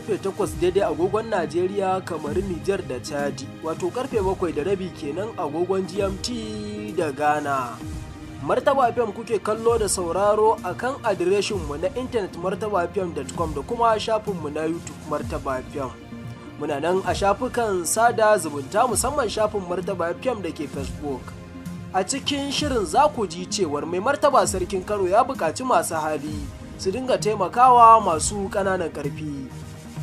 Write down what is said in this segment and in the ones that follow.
karfe 8 daidai agogon Najeriya, kamar Nijar da Chadi, wato karfe 7:30 kenan agogon GMT da Ghana. Martaba FM kuke kallo da sauraro a kan adireshinmu na intanet martabafm.com da kuma shafinmu na YouTube Martaba FM. Muna nan a shafukan sada zumunta, musamman shafin Martaba FM da ke Facebook. A cikin shirin za ku ji cewar mai martaba sarkin Kano ya buƙaci masu hali su dinga taimakawa masu ƙananan ƙarfi.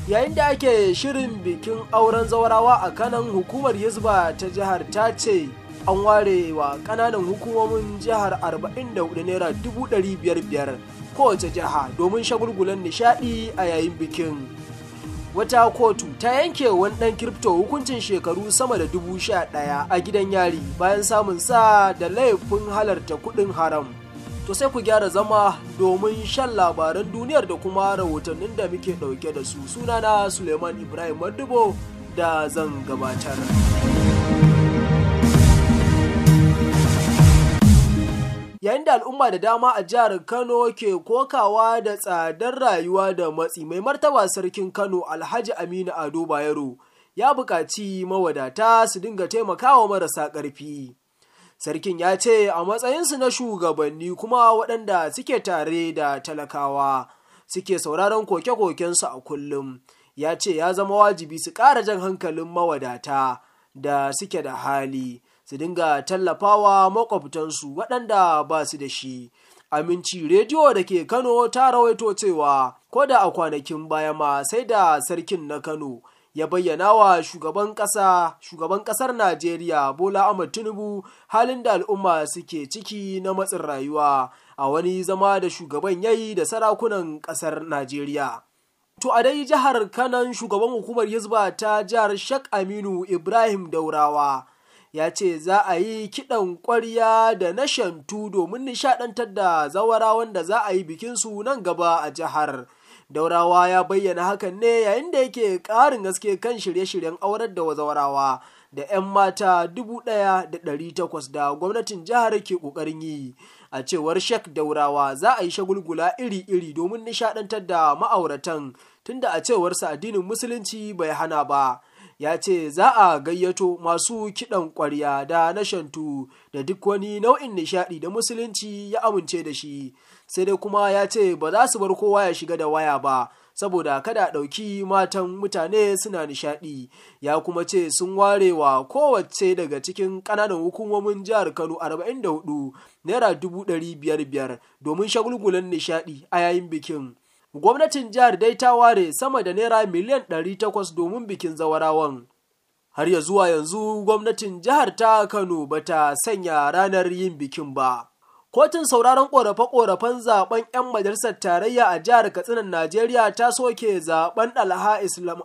Yayin da ake shirin bikin auren zawarawa a Kanan, hukumar Hizba ta jihar ta ce an ware wa ƙananan hukumomin jihar 44 naira 500,000 kowace jiha domin shagulgulan nishaɗi a yayin bikin. Wata kotu ta yanke wani ɗan kirifto hukuncin shekaru sama da 11,000 a gidan yari bayan samun sa da laifin halarta kuɗin haram. To sai ku gyara zama domin shan labaran duniyar da kuma rahotannin da muke ɗauke da su. Sunana Suleiman Ibrahim Madubo da zan gabatar. Yayin da al'umma da dama a jihar Kano ke kokawa da tsadar rayuwa da matsi, mai martaba sarkin Kano Alhaji Aminu Ado Bayero ya buƙaci mawadata su dinga taimakawa marasa ƙarfi. Sarkin ya ce a matsayinsu na shugabanni kuma waɗanda suke tare da talakawa suke sauraron koke-kokensu a kullum, ya ce ya zama wajibi su ƙara jan hankalin mawadata da suke da hali su dinga tallafawa makwabtansu waɗanda ba su da shi. Aminci Rediyo da ke Kano ta rawaito cewa ko da a kwanakin baya ma sai da sarkin na Kano ya bayyana wa shugaban ƙasar Najeriya Bola Ahmed Tinubu halin da al'umma suke ciki na matsin rayuwa a wani zama da shugaban yayi da sarakunan ƙasar Najeriya. To a dai jihar Kanan, shugaban hukumar Hizba ta jihar Sheikh Aminu Ibrahim Daurawa ya ce za a yi kiɗan ƙwarya da na shantu domin nishaɗantar da zawarawan da za a yi bikinsu nan gaba a jihar. Daurawa ya bayyana hakan ne yayin da yake ƙarin gaske kan shirye-shiryen aurar da zawarawa da 'yan mata 1,800 da gwamnatin jihar ke ƙoƙarin yi. A cewar Sheikh Daurawa za a yi shagulgula iri-iri domin nishaɗantar da ma'auratan, tunda a cewarsa addinin musulunci bai hana ba. Ya ce za a gayyato masu kiɗan ƙwarya da na shantu da duk wani nau'in nishaɗi da musulunci ya amince da shi, sai dai kuma ya ce ba za su bar kowa ya shiga da waya ba saboda kada a ɗauki matan mutane suna nishaɗi. Ya kuma ce sun ware wa kowace daga cikin ƙananan hukumomin jihar Kano 44 naira 500,000 domin shagulgulan nishaɗi a yayin bikin. Gwamnatin jihar dai ta ware sama da naira miliyan 800 domin bikin zawarawan. Har ya zuwa yanzu gwamnatin jihar ta Kano bata sanya ranar yin bikin ba. Kotun sauraron ƙorafe-ƙorafen zaben 'yan majalisar tarayya a jihar Katsinan Najeriya ta soke zaben Dalha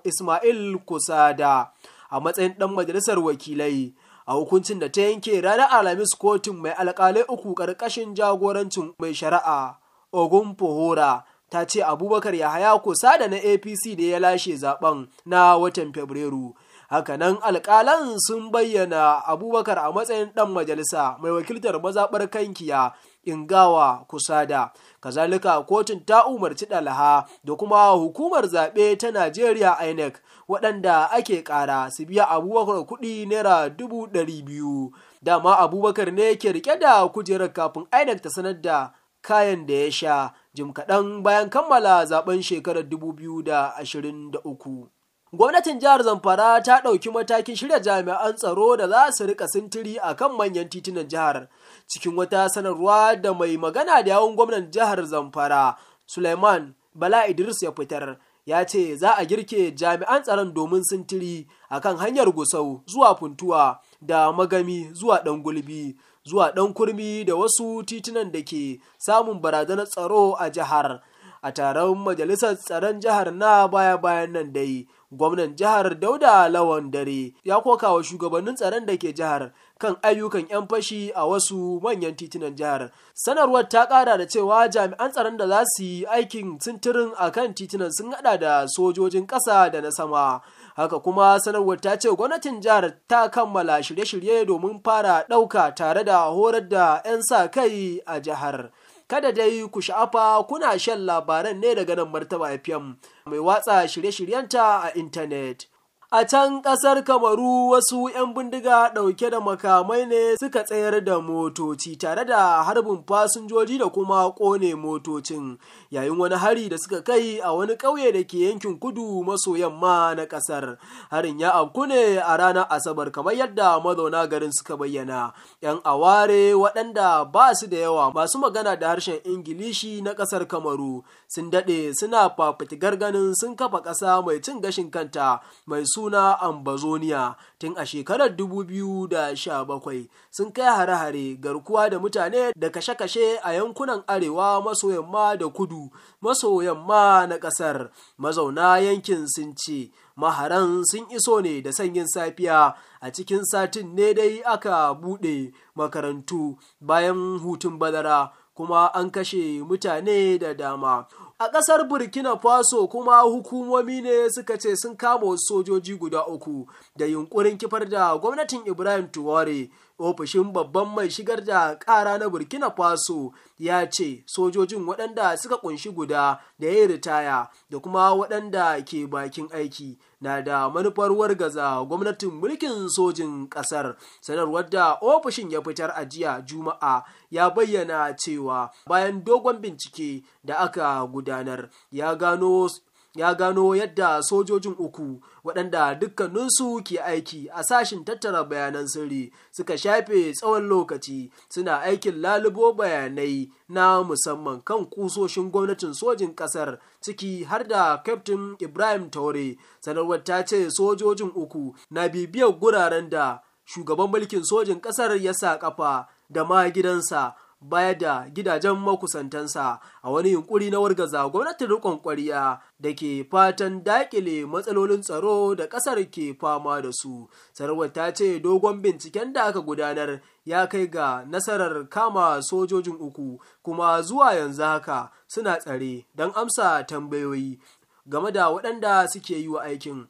Ismail Kusada a matsayin ɗan majalisar wakilai. A hukuncin da ta yanke ranar Alhamis, kotun mai alƙalai 3 ƙarƙashin jagorancin mai shari'a Ogun Pohora ta ce Abubakar Yahaya Kusada na APC da ya lashe zaben na watan Fabrairu. Hakanan alƙalan sun bayyana Abubakar a matsayin ɗan majalisa mai wakiltar mazaɓar Kankiya Ingawa Kusada. Kazalika kotun ta umarci Dalha da kuma hukumar zaɓe ta Najeriya INEC waɗanda ake ƙara su biya Abubakar kuɗi naira 200,000. Dama Abubakar ne ke rike da kujerar kafin INEC ta sanar da kayan da ya sha jim kaɗan bayan kammala zaben shekarar 2023. Gwamnatin jihar Zamfara ta ɗauki matakin shirya jami'an tsaro da za su rika sintiri a kan manyan titunan jihar. Cikin wata sanarwa da mai magana da yawun gwamnan jihar Zamfara Suleiman Bala Idris ya fitar, ya ce za a girke jami'an tsaron domin sintiri a kan hanyar Gusau zuwa Funtuwa da Magami zuwa Ɗangulbi zuwa Ɗankurmi da wasu titunan da ke samun barazanar tsaro a jihar. A taron majalisar tsaron jihar na baya-bayan nan dai, gwamnan jihar Dauda Lawan Dare ya koka wa shugabannin tsaron da ke jihar kan ayyukan 'yan fashi a wasu manyan titunan jihar. Sanarwar ta ƙara da cewa jami'an tsaron da za su yi aikin sintirin a kan titunan sun haɗa da sojojin ƙasa da na sama. Haka kuma sanarwar ta ce gwamnatin jihar ta kammala shirye-shirye domin fara ɗauka tare da horar da 'yan sa kai a jihar. Kada dai ku sha'afa kuna shan labaran ne daga nan Martaba FM mai watsa shirye-shiryenta a intanet. A can ƙasar Kamaru wasu 'yan bindiga ɗauke da makamai ne suka tsayar da motoci tare da harbin fasinjoji da kuma ƙone motocin yayin wani hari da suka kai a wani ƙauye da ke yankin kudu maso yamma na ƙasar. Harin ya afku ne a ranar Asabar kamar yadda mazauna garin suka bayyana. 'Yan aware waɗanda ba su da yawa masu magana da harshen Ingilishi na ƙasar Kamaru sun daɗe suna fafutukar ganin sun kafa ƙasa mai cin gashin kanta mai suna Ambazonia tun a shekarar 2017 sun kai hare-hare garkuwa da mutane da kashe-kashe a yankunan arewa maso yamma da kudu maso yamma na ƙasar. Mazauna yankin sun ce maharan sun iso ne da sanyin safiya a cikin satin ne dai aka buɗe makarantu bayan hutun bazara kuma an kashe mutane da dama. A ƙasar Burkina Faso kuma hukumomi ne suka ce sun kama wasu sojoji guda 3 da yunkurin kifar da gwamnatin Ibrahim Traoré. Ofishin babban mai shigar da ƙara na Burkina Faso ya ce sojojin waɗanda suka ƙunshi guda da ya yi ritaya da kuma waɗanda ke bakin aiki na da manufar wargaza gwamnatin mulkin sojin ƙasar. Sanarwar da ofishin ya fitar a jiya Juma'a ya bayyana cewa bayan dogon bincike da aka gudanar ya gano yadda sojojin 3 waɗanda dukkaninsu ke aiki a sashin tattara bayanan sirri suka shafe tsawon lokaci suna aikin lalubo bayanai na musamman kan kusoshin gwamnatin sojin ƙasar ciki har da Captain Ibrahim Traoré. Sanarwar ta ce sojojin 3 na bibiyar guraren da shugaban mulkin sojin ƙasar ya sa ƙafa da ma gidansa baya da gidajen makusantansa a wani yunkuri na wargaza gwamnatin riƙon ƙwarya da ke fatan daƙile matsalolin tsaro da ƙasar ke fama da su. Sanarwar ta ce dogon binciken da aka gudanar ya kai ga nasarar kama sojojin 3 kuma zuwa yanzu haka suna tsare don amsa tambayoyi game da waɗanda suke yi wa aikin.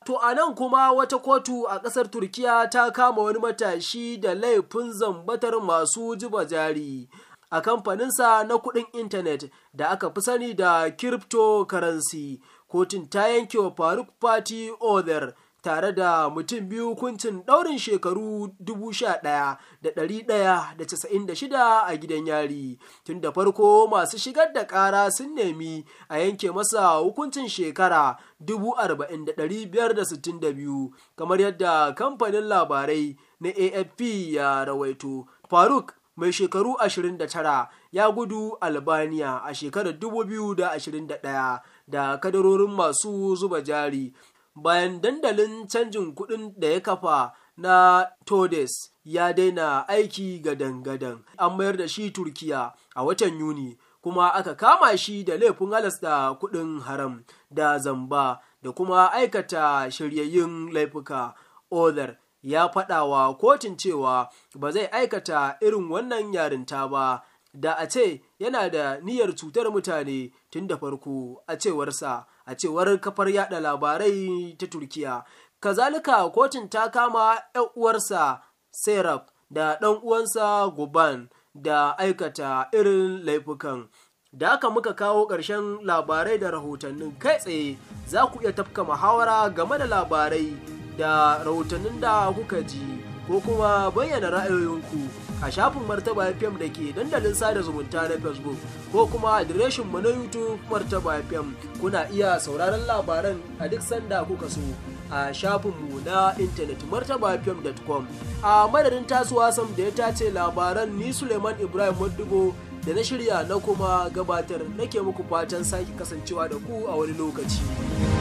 To a nan kuma wata kotu a ƙasar Turkiya ta kama wani matashi da laifin zambatar masu zuba jari a kamfaninsa na kuɗin intanet da aka fi sani da cryptocurrency. Kotun ta yanke wa Faruk Fati Othar tare da mutum 2 hukuncin ɗaurin shekaru 11,196 a gidan yari. Tun da farko masu shigar da ƙara sun nemi a yanke masa hukuncin shekara 40,562 kamar yadda kamfanin labarai na AFP ya rawaito. Faruk mai shekaru 29 ya gudu Albania a shekarar 2021 da kadarorin masu zuba jari bayan dandalin canjin kuɗin da ya kafa na Todes ya daina aiki gadan-gadan. An mayar da shi Turkiya a watan Yuni kuma aka kama shi da laifin halasta kuɗin haram da zamba da kuma aikata shiryayyun laifuka. Othar ya faɗa wa kotun cewa ba zai aikata irin wannan yarinta ba da a ce yana da niyyar cutar mutane tun da farko a cewarsa, a cewar kafar yada labarai ta Turkiya. Kazalika kotun ta kama 'yan uwarsa Serap da ɗan uwansa Guban da aikata irin laifukan. Da haka muka kawo ƙarshen labarai da rahotannin kai tsaye. Za ku iya tafka muhawara game da labarai da rahotannin da kuka ji ko kuma bayyana ra'ayoyinku a shafin Martaba FM da ke dandalin sada zumunta na Facebook ko kuma adireshin mu na YouTube Martaba FM. Kuna iya sauraron labaran a duk sanda kuka so a shafinmu na intanet martabafm.com. A madadin Tasuwa Sam da ya tace labaran, ni Suleiman Ibrahim Maddugo da na shirya na kuma gabatar nake muku fatan sake kasancewa da ku a wani lokaci.